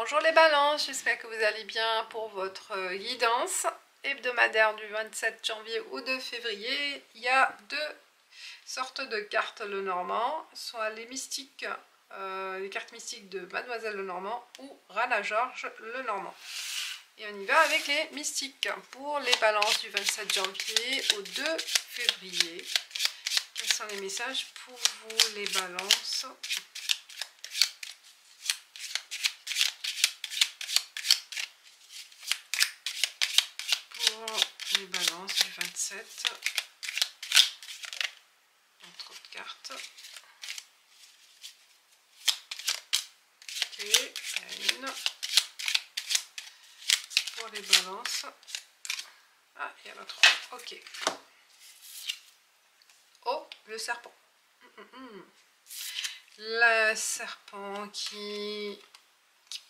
Bonjour les balances, j'espère que vous allez bien pour votre guidance hebdomadaire du 27 janvier au 2 février. Il y a deux sortes de cartes Lenormand, soit les mystiques, les cartes mystiques de Mademoiselle Lenormand ou Rana George Lenormand. Et on y va avec les mystiques pour les balances du 27 janvier au 2 février. Quels sont les messages pour vous les balances ? Les balances du 27, trop de cartes. Ok, il y a une. Pour les balances. Ah, il y en a trois. Ok. Oh, le serpent. Le serpent qui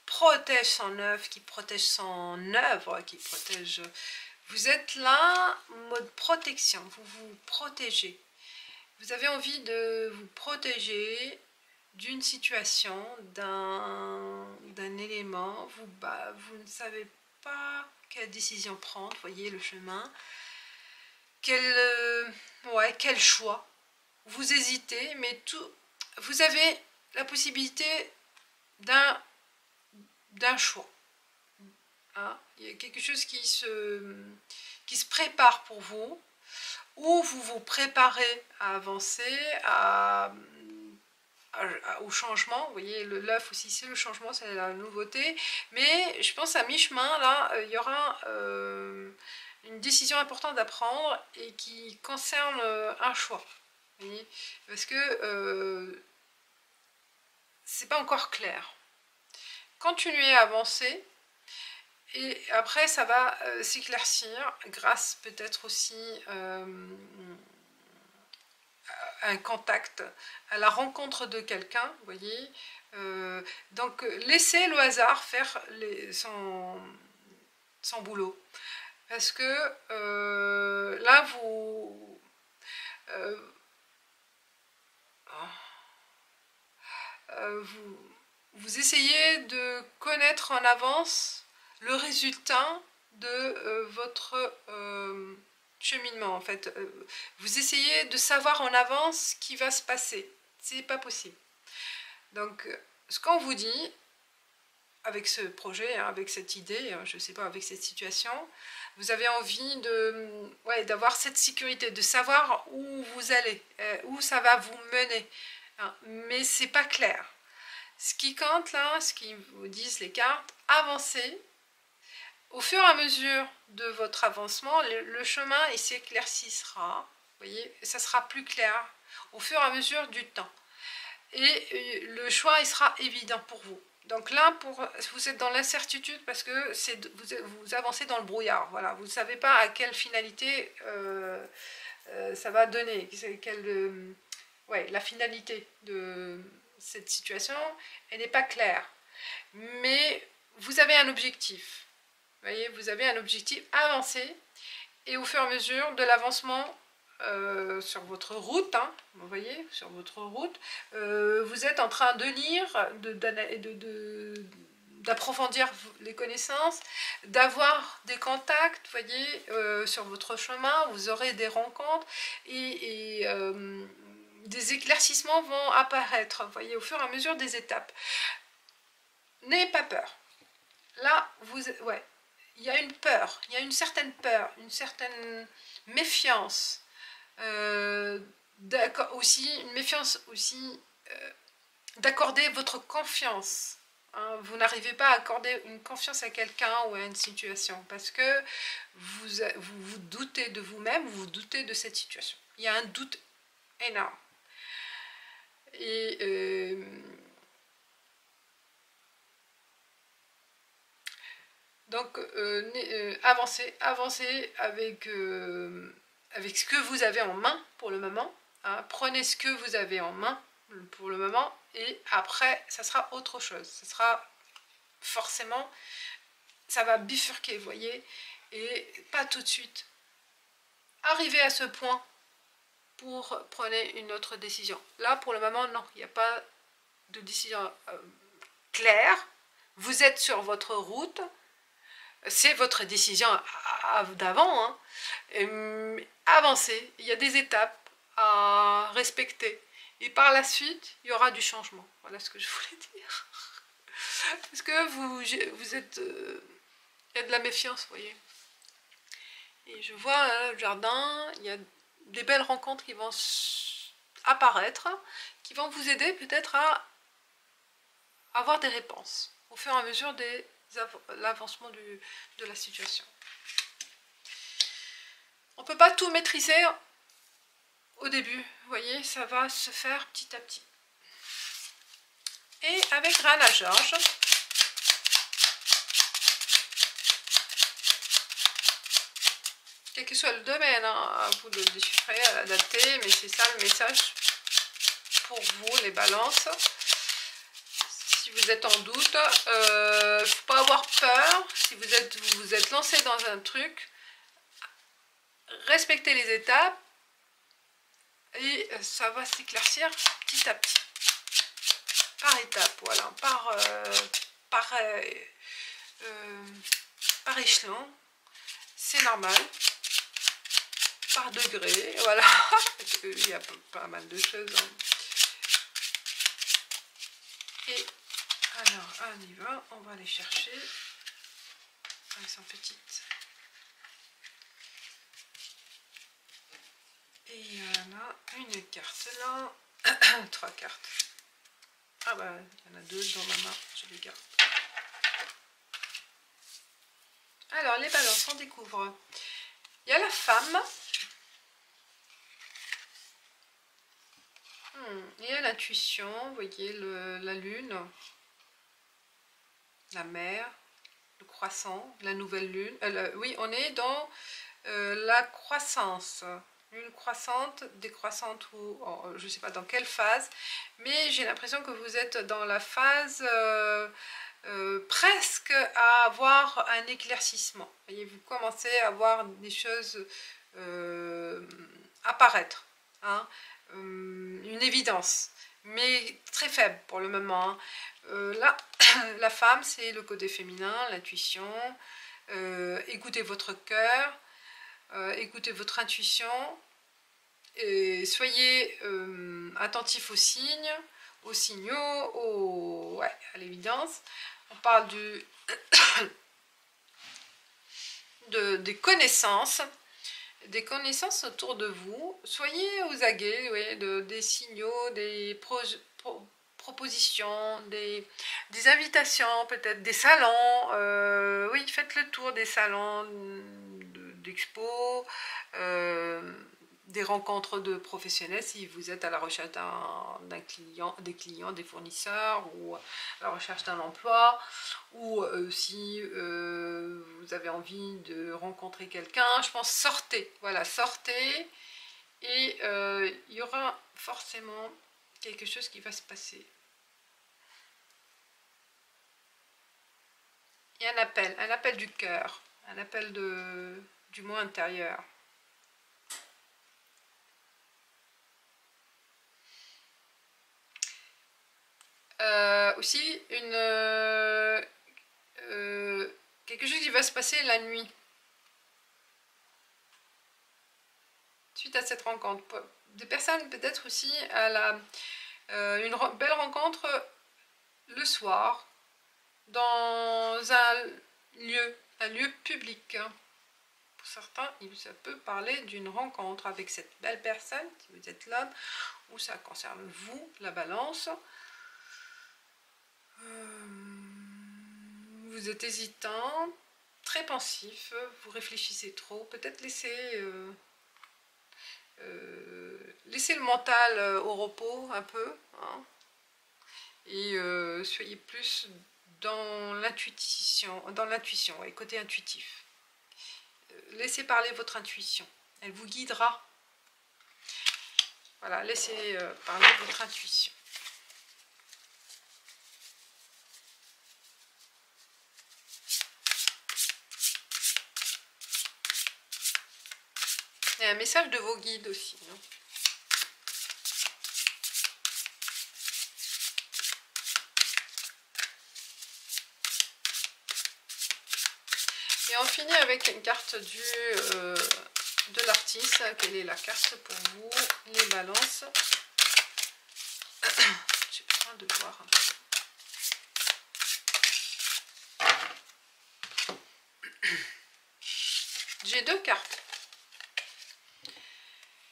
protège son œuvre, qui protège son œuvre, qui protège... Vous êtes là, mode protection, vous vous protégez. Vous avez envie de vous protéger d'une situation, d'un élément. Vous ne savez pas quelle décision prendre, voyez le chemin. Quel choix. Vous hésitez, mais vous avez la possibilité d'un choix. Hein, il y a quelque chose qui se prépare pour vous, ou vous vous préparez à avancer, au changement. Vous voyez, l'œuf aussi, c'est le changement, c'est la nouveauté. Mais je pense à mi-chemin, là, il y aura une décision importante à prendre et qui concerne un choix. Vous voyez, parce que c'est pas encore clair. Continuez à avancer. Et après, ça va s'éclaircir grâce peut-être aussi à un contact, à la rencontre de quelqu'un, vous voyez. Donc, laissez le hasard faire son boulot. Parce que là, vous essayez de connaître en avance le résultat de votre cheminement. En fait, vous essayez de savoir en avance ce qui va se passer. C'est pas possible. Donc, ce qu'on vous dit avec ce projet, hein, avec cette idée, je ne sais pas, avec cette situation, vous avez envie d'avoir cette sécurité, de savoir où vous allez, où ça va vous mener. Hein, mais c'est pas clair. Ce qui compte là, ce qui vous disent les cartes, avancez. Au fur et à mesure de votre avancement, le chemin il s'éclaircira, vous voyez, ça sera plus clair au fur et à mesure du temps. Et le choix il sera évident pour vous. Donc là, vous êtes dans l'incertitude parce que vous avancez dans le brouillard. Voilà, vous ne savez pas à quelle finalité ça va donner. La finalité de cette situation, elle n'est pas claire. Mais vous avez un objectif. Vous voyez, vous avez un objectif avancé. Et au fur et à mesure de l'avancement sur votre route, hein, vous voyez, sur votre route, vous êtes en train de lire, d'approfondir les connaissances, d'avoir des contacts, vous voyez, sur votre chemin, vous aurez des rencontres et des éclaircissements vont apparaître, vous voyez, au fur et à mesure des étapes. N'ayez pas peur. Là, il y a une peur, il y a une certaine peur, une certaine méfiance. Aussi une méfiance aussi d'accorder votre confiance. Hein, vous n'arrivez pas à accorder une confiance à quelqu'un ou à une situation parce que vous doutez de vous-même, vous doutez de cette situation. Il y a un doute énorme. Et donc avancez avec ce que vous avez en main pour le moment. Hein, prenez ce que vous avez en main pour le moment et après ça sera autre chose. Ça sera forcément, ça va bifurquer, vous voyez, et pas tout de suite. Arrivez à ce point pour prendre une autre décision. Là pour le moment non, il n'y a pas de décision claire. vous êtes sur votre route, c'est votre décision d'avant, hein. Avancez, il y a des étapes à respecter. Et par la suite, il y aura du changement. Voilà ce que je voulais dire. Parce que vous êtes... il y a de la méfiance, vous voyez. Et je vois le jardin, il y a des belles rencontres qui vont apparaître, qui vont vous aider peut-être à avoir des réponses au fur et à mesure de l'avancement de la situation. On ne peut pas tout maîtriser au début, vous voyez, ça va se faire petit à petit. Et avec Reine à Georges, quel que soit le domaine, hein, à vous de le déchiffrer, à l'adapter, mais c'est ça le message pour vous, les balances. Si vous êtes en doute, il ne faut pas avoir peur. Si vous vous êtes lancé dans un truc, respectez les étapes et ça va s'éclaircir petit à petit. Par étapes, voilà, par échelon, c'est normal. Par degré, voilà, parce qu'il y a pas mal de choses. Hein. Et alors, on y va, on va aller chercher. Elles sont petites. Et il y en a une carte là, 3 cartes. Ah bah, il y en a 2 dans ma main, je les garde. Alors, les balances, on découvre. Il y a la femme. Il y a l'intuition, vous voyez, la lune, la mer, le croissant, la nouvelle lune. Oui, on est dans la croissance. Une croissante, décroissante ou je ne sais pas dans quelle phase, mais j'ai l'impression que vous êtes dans la phase presque à avoir un éclaircissement. Vous voyez, vous commencez à voir des choses apparaître, hein, une évidence, mais très faible pour le moment. Hein. Là, la femme, c'est le côté féminin, l'intuition. Écoutez votre cœur, écoutez votre intuition. Et soyez attentifs aux signes, aux signaux, ouais, à l'évidence. On parle des connaissances autour de vous. Soyez aux aguets, ouais, des signaux, des propositions, des invitations, peut-être des salons. Oui, faites le tour des salons d'expo. Des rencontres de professionnels si vous êtes à la recherche des clients, des fournisseurs ou à la recherche d'un emploi ou si vous avez envie de rencontrer quelqu'un, je pense sortez, voilà, sortez et il y aura forcément quelque chose qui va se passer. Il y a un appel du cœur, un appel du moi intérieur. Aussi quelque chose qui va se passer la nuit suite à cette rencontre. Des personnes peut-être aussi à une belle rencontre le soir dans un lieu public. Pour certains, ça peut parler d'une rencontre avec cette belle personne, si vous êtes l'homme, ou ça concerne vous, la balance. Vous êtes hésitant, très pensif, vous réfléchissez trop, peut-être laissez le mental au repos un peu, hein, et soyez plus dans l'intuition, ouais, côté intuitif. Laissez parler votre intuition, elle vous guidera. Voilà, laissez parler votre intuition. Il y a un message de vos guides aussi. Hein. Et on finit avec une carte de l'artiste. Quelle est la carte pour vous, les balances? J'ai besoin de voir un peu. J'ai deux cartes.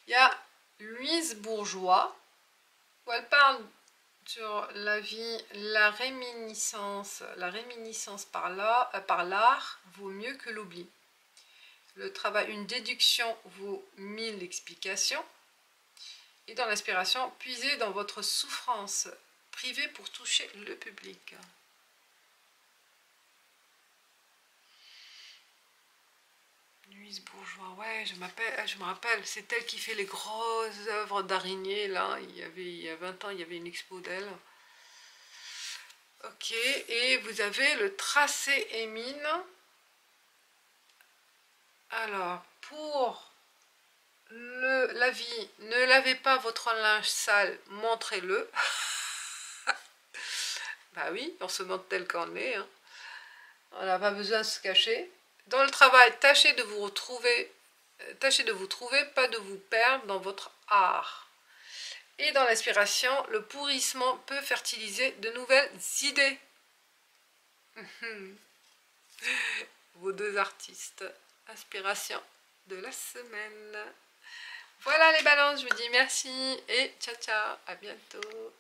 Il y a Louise Bourgeois, où elle parle sur la vie, la réminiscence par l'art vaut mieux que l'oubli. Le travail, une déduction vaut 1000 explications. Et dans l'inspiration, puisez dans votre souffrance privée pour toucher le public. Louise Bourgeois, ouais, je me rappelle, c'est elle qui fait les grosses œuvres d'araignées, là, il y a 20 ans, il y avait une expo d'elle. Ok, et vous avez le tracé émine. Alors, pour la vie, ne lavez pas votre linge sale, montrez-le. Bah oui, on se montre tel qu'on est, hein. On n'a pas besoin de se cacher. Dans le travail, tâchez de vous trouver, pas de vous perdre dans votre art. Et dans l'inspiration, le pourrissement peut fertiliser de nouvelles idées. Vos deux artistes, inspiration de la semaine. Voilà les balances, je vous dis merci et ciao ciao, à bientôt.